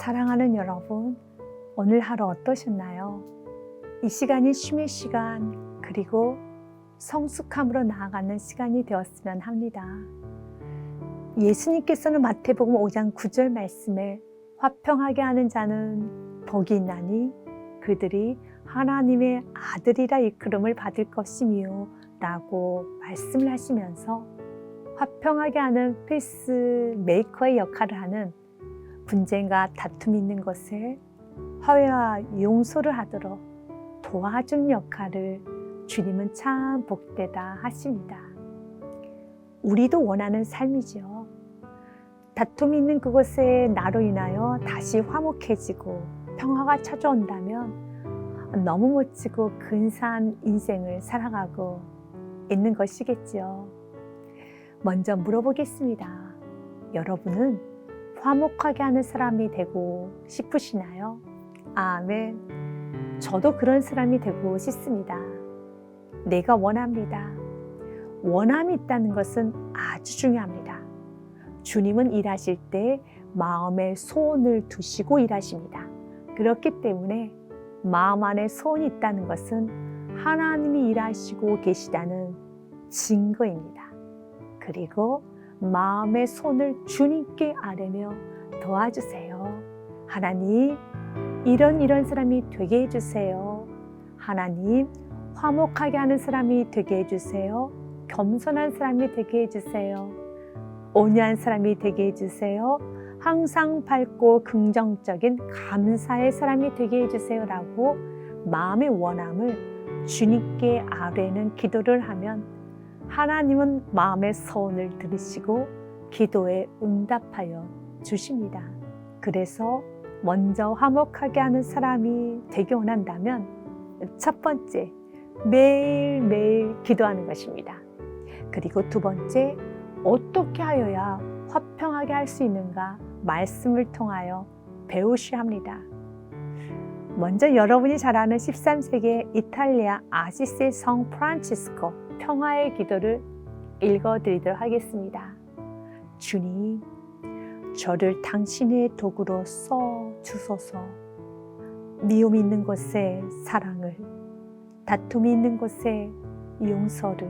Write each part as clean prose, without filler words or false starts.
사랑하는 여러분, 오늘 하루 어떠셨나요? 이 시간이 쉼의 시간, 그리고 성숙함으로 나아가는 시간이 되었으면 합니다. 예수님께서는 마태복음 5장 9절 말씀에 화평하게 하는 자는 복이 있나니 그들이 하나님의 아들이라 일컬음을 받을 것이며 라고 말씀을 하시면서 화평하게 하는 페이스메이커의 역할을 하는 분쟁과 다툼이 있는 것을 화해와 용서를 하도록 도와준 역할을 주님은 참 복되다 하십니다. 우리도 원하는 삶이죠. 다툼이 있는 그곳에 나로 인하여 다시 화목해지고 평화가 찾아온다면 너무 멋지고 근사한 인생을 살아가고 있는 것이겠죠. 먼저 물어보겠습니다. 여러분은 화목하게 하는 사람이 되고 싶으시나요? 아멘. 저도 그런 사람이 되고 싶습니다. 내가 원합니다. 원함이 있다는 것은 아주 중요합니다. 주님은 일하실 때 마음에 소원을 두시고 일하십니다. 그렇기 때문에 마음 안에 소원이 있다는 것은 하나님이 일하시고 계시다는 증거입니다. 그리고 마음의 손을 주님께 아뢰며 도와주세요. 하나님, 이런 사람이 되게 해주세요. 하나님, 화목하게 하는 사람이 되게 해주세요. 겸손한 사람이 되게 해주세요. 온유한 사람이 되게 해주세요. 항상 밝고 긍정적인 감사의 사람이 되게 해주세요 라고 마음의 원함을 주님께 아뢰는 기도를 하면 하나님은 마음의 소원을 들으시고 기도에 응답하여 주십니다. 그래서 먼저 화목하게 하는 사람이 되기 원한다면 첫 번째, 매일매일 기도하는 것입니다. 그리고 두 번째, 어떻게 하여야 화평하게 할 수 있는가 말씀을 통하여 배우셔야 합니다. 먼저 여러분이 잘 아는 13세기 이탈리아 아시시의 성 프란치스코 평화의 기도를 읽어드리도록 하겠습니다. 주님, 저를 당신의 도구로 써 주소서. 미움이 있는 곳에 사랑을, 다툼이 있는 곳에 용서를,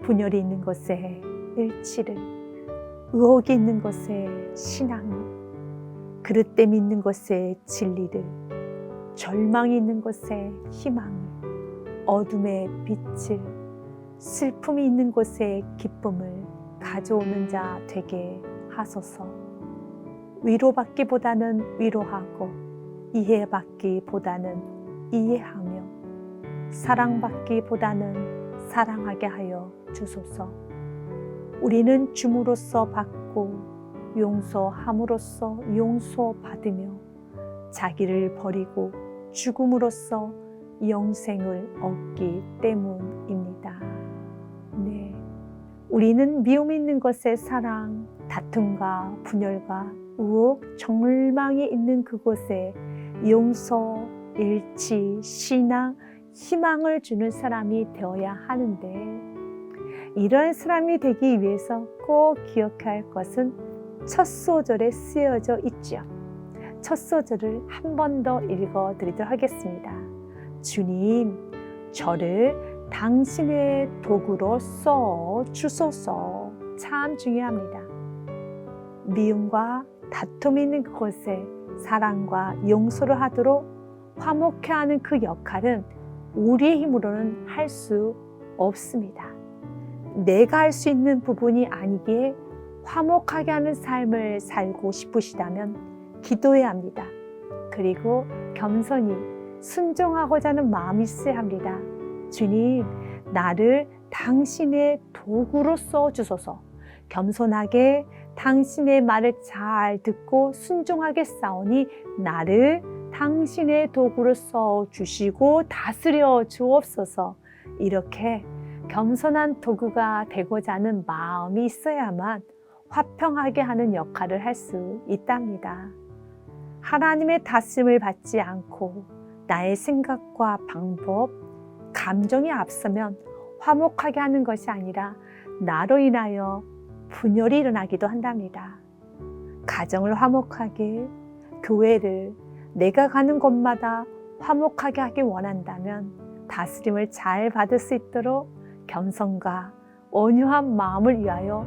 분열이 있는 곳에 일치를, 의혹이 있는 곳에 신앙을, 그릇됨이 있는 곳에 진리를, 절망이 있는 곳에 희망을, 어둠의 빛을, 슬픔이 있는 곳에 기쁨을 가져오는 자 되게 하소서. 위로받기보다는 위로하고 이해받기보다는 이해하며 사랑받기보다는 사랑하게 하여 주소서. 우리는 줌으로써 받고 용서함으로써 용서받으며 자기를 버리고 죽음으로써 영생을 얻기 때문입니다. 네, 우리는 미움이 있는 것에 사랑, 다툼과 분열과 의혹, 절망이 있는 그곳에 용서, 일치, 신앙, 희망을 주는 사람이 되어야 하는데 이런 사람이 되기 위해서 꼭 기억해야 할 것은 첫 소절에 쓰여져 있죠. 첫 소절을 한 번 더 읽어드리도록 하겠습니다. 주님, 저를 당신의 도구로 써 주소서. 참 중요합니다. 미움과 다툼이 있는 그곳에 사랑과 용서를 하도록 화목해 하는 그 역할은 우리의 힘으로는 할 수 없습니다. 내가 할 수 있는 부분이 아니기에 화목하게 하는 삶을 살고 싶으시다면 기도해야 합니다. 그리고 겸손히 순종하고자 하는 마음이 있어야 합니다. 주님, 나를 당신의 도구로 써주소서. 겸손하게 당신의 말을 잘 듣고 순종하게 싸우니 나를 당신의 도구로 써주시고 다스려 주옵소서. 이렇게 겸손한 도구가 되고자 하는 마음이 있어야만 화평하게 하는 역할을 할 수 있답니다. 하나님의 다스림을 받지 않고 나의 생각과 방법, 감정이 앞서면 화목하게 하는 것이 아니라 나로 인하여 분열이 일어나기도 한답니다. 가정을 화목하게, 교회를 내가 가는 곳마다 화목하게 하기 원한다면 다스림을 잘 받을 수 있도록 겸손과 온유한 마음을 위하여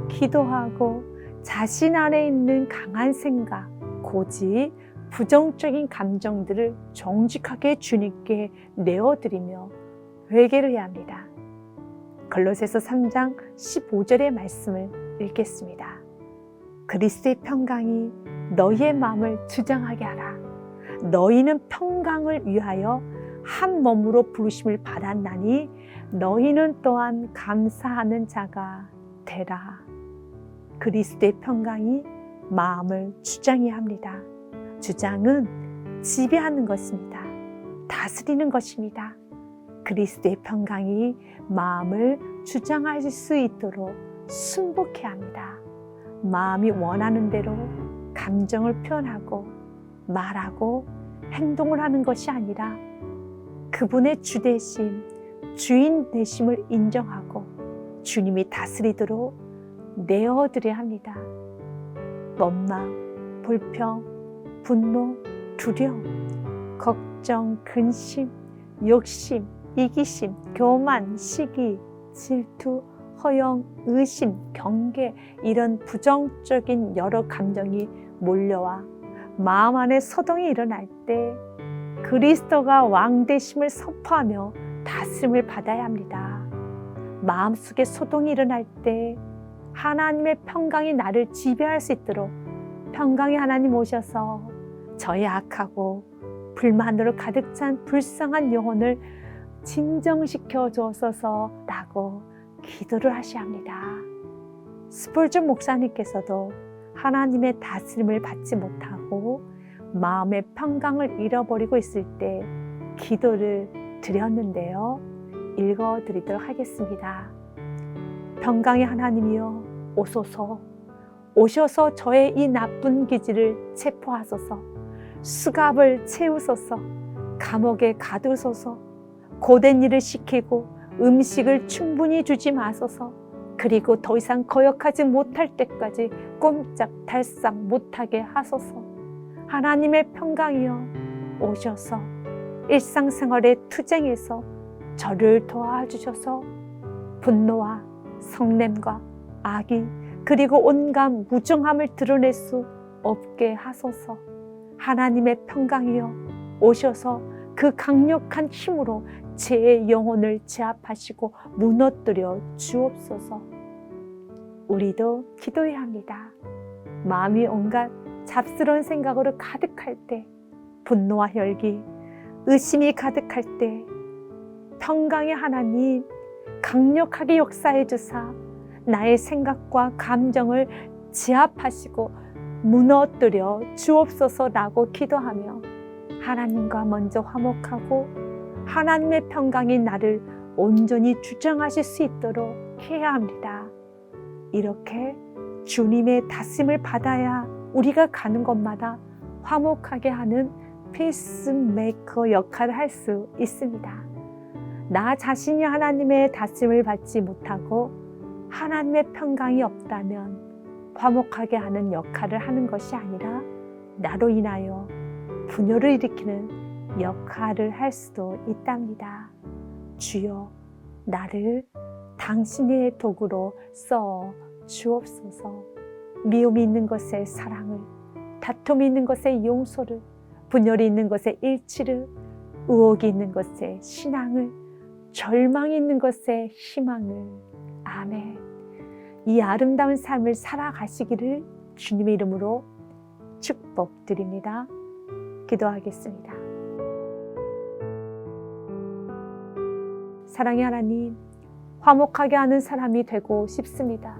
기도하고 자신 안에 있는 강한 생각, 고집, 부정적인 감정들을 정직하게 주님께 내어드리며 회개를 해야 합니다. 골로새서 3장 15절의 말씀을 읽겠습니다. 그리스도의 평강이 너희의 마음을 주장하게 하라. 너희는 평강을 위하여 한 몸으로 부르심을 받았나니 너희는 또한 감사하는 자가 되라. 그리스도의 평강이 마음을 주장해야 합니다. 주장은 지배하는 것입니다. 다스리는 것입니다. 그리스도의 평강이 마음을 주장하실 수 있도록 순복해야 합니다. 마음이 원하는 대로 감정을 표현하고 말하고 행동을 하는 것이 아니라 그분의 주되심, 주인 되심을 인정하고 주님이 다스리도록 내어드려야 합니다. 원망, 불평, 분노, 두려움, 걱정, 근심, 욕심, 이기심, 교만, 시기, 질투, 허영, 의심, 경계 이런 부정적인 여러 감정이 몰려와 마음 안에 소동이 일어날 때 그리스도가 왕 되심을 선포하며 다스림을 받아야 합니다. 마음속에 소동이 일어날 때 하나님의 평강이 나를 지배할 수 있도록 평강의 하나님 오셔서 저의 악하고 불만으로 가득 찬 불쌍한 영혼을 진정시켜 주옵소서라고 기도를 하셔야 합니다. 스폴전 목사님께서도 하나님의 다스림을 받지 못하고 마음의 평강을 잃어버리고 있을 때 기도를 드렸는데요. 읽어드리도록 하겠습니다. 평강의 하나님이여 오소서, 오셔서 저의 이 나쁜 기질을 체포하소서, 수갑을 채우소서, 감옥에 가두소서, 고된 일을 시키고 음식을 충분히 주지 마소서, 그리고 더 이상 거역하지 못할 때까지 꼼짝달싹 못하게 하소서. 하나님의 평강이여 오셔서 일상생활의 투쟁에서 저를 도와주셔서 분노와 성냄과 악의 그리고 온갖 무정함을 드러낼 수 없게 하소서. 하나님의 평강이여 오셔서 그 강력한 힘으로 제 영혼을 제압하시고 무너뜨려 주옵소서. 우리도 기도해야 합니다. 마음이 온갖 잡스러운 생각으로 가득할 때, 분노와 혈기, 의심이 가득할 때 평강의 하나님 강력하게 역사해 주사 나의 생각과 감정을 제압하시고 무너뜨려 주옵소서라고 기도하며 하나님과 먼저 화목하고 하나님의 평강이 나를 온전히 주장하실 수 있도록 해야 합니다. 이렇게 주님의 다스림을 받아야 우리가 가는 곳마다 화목하게 하는 피스메이커 역할을 할 수 있습니다. 나 자신이 하나님의 다스림을 받지 못하고 하나님의 평강이 없다면 화목하게 하는 역할을 하는 것이 아니라 나로 인하여 분열을 일으키는 역할을 할 수도 있답니다. 주여, 나를 당신의 도구로 써 주옵소서. 미움이 있는 것에 사랑을, 다툼이 있는 것에 용서를, 분열이 있는 것에 일치를, 의혹이 있는 것에 신앙을, 절망이 있는 것에 희망을. 아멘. 이 아름다운 삶을 살아가시기를 주님의 이름으로 축복드립니다. 기도하겠습니다. 사랑의 하나님, 화목하게 하는 사람이 되고 싶습니다.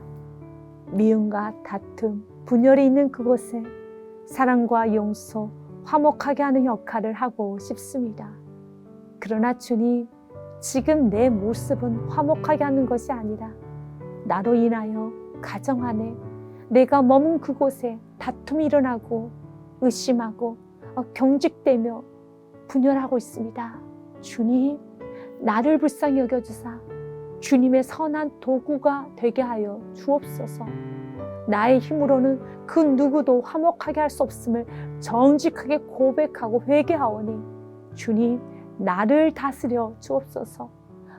미움과 다툼, 분열이 있는 그곳에 사랑과 용서, 화목하게 하는 역할을 하고 싶습니다. 그러나 주님, 지금 내 모습은 화목하게 하는 것이 아니라 나로 인하여 가정 안에 내가 머문 그곳에 다툼이 일어나고 의심하고 경직되며 분열하고 있습니다. 주님, 나를 불쌍히 여겨주사 주님의 선한 도구가 되게 하여 주옵소서. 나의 힘으로는 그 누구도 화목하게 할 수 없음을 정직하게 고백하고 회개하오니 주님, 나를 다스려 주옵소서.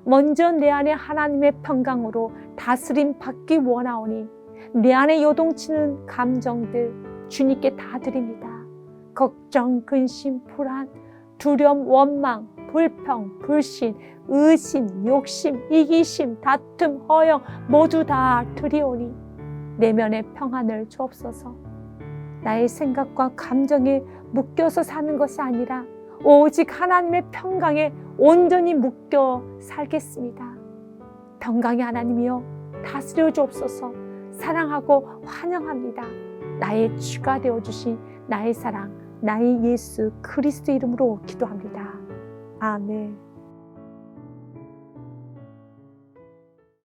먼저 내 안에 하나님의 평강으로 다스림 받기 원하오니 내 안에 요동치는 감정들 주님께 다 드립니다. 걱정, 근심, 불안, 두려움, 원망, 불평, 불신, 의심, 욕심, 이기심, 다툼, 허영 모두 다 드리오니 내면의 평안을 주옵소서. 나의 생각과 감정에 묶여서 사는 것이 아니라 오직 하나님의 평강에 온전히 묶여 살겠습니다. 평강의 하나님이여 다스려 주옵소서. 사랑하고 환영합니다. 나의 주가 되어주신 나의 사랑, 나의 예수 그리스도 이름으로 기도합니다. 아멘.